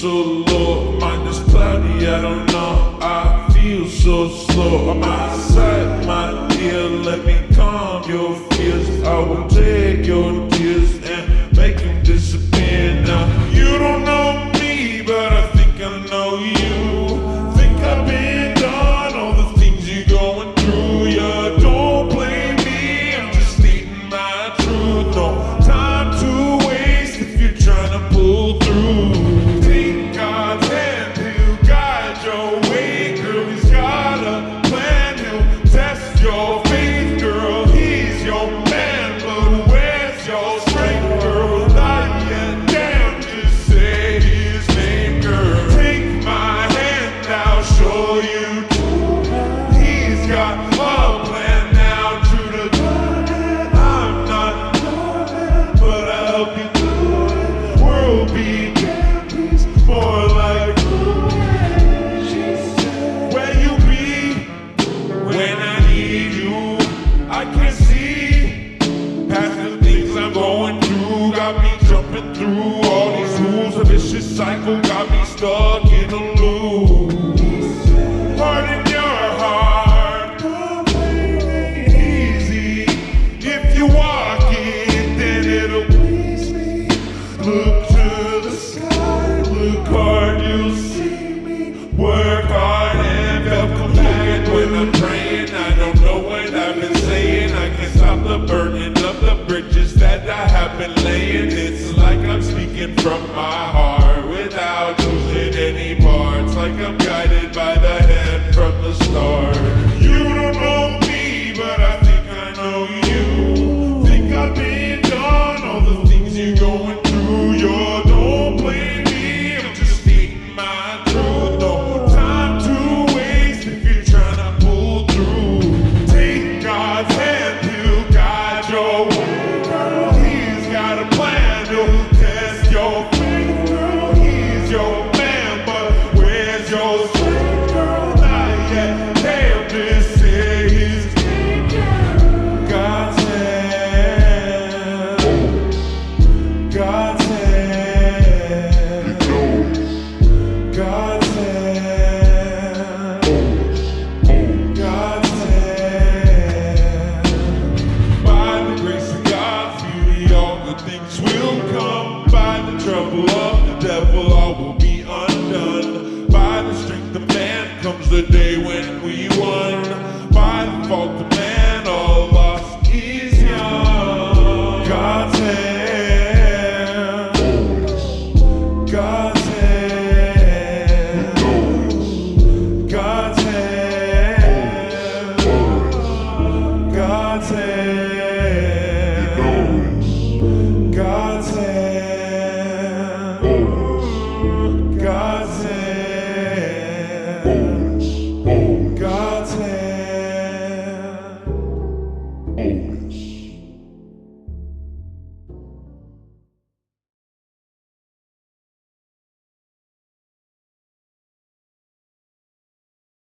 so low. Mine is cloudy, I don't know. I feel so slow. I'm outside, my dear. Let me calm your fears. I will take your tears and make them disappear. Now you don't know me, but I think I know you. Think I've been done all the things you're going through. Yeah, don't blame me, I'm just stating my truth. No time to waste if you're trying to pull through. Take God's hand, he'll guide your way. Girl, he's got a plan, he'll test your faith. Girl, he's your man, but where's your strength? Girl, not yet, damn, just say his name. Girl, take my hand, I'll show you. He's got a plan now, true to God. I'm not knowing, but I'll be doing. World began peace, more like where you be when I need you. I can't see past the things I'm going through. Got me jumping through all these rules. A vicious cycle got me stuck in a loop. Harden your heart, the way ain't easy. If you walk it, then it'll please me. Look to the sky, look hard, you'll see me. Work hard and welcome back when I'm praying. I don't know what I've been saying. I can't stop the burning of the bridges that I have been laying. It's like I'm speaking from my heart without losing any parts. Like I'm guided by the hand from the start. You don't know me, but I think I know you. Think I've been done all the things you're going through. You don't blame me, I'm just stating my truth. No time to waste if you're trying to pull through. Take God's hand, he'll guide your way. Girl, he's got a plan, he'll test your faith. Girl, he's your man, but where's your strength? Girl, not yet, damn, just say his name. God's hand, God's hand, God's hand, God's hand. By the grace of God's beauty, all good things will come. By the trouble of the devil, all will be undone. By the strength of man comes the day when we won. By the fault of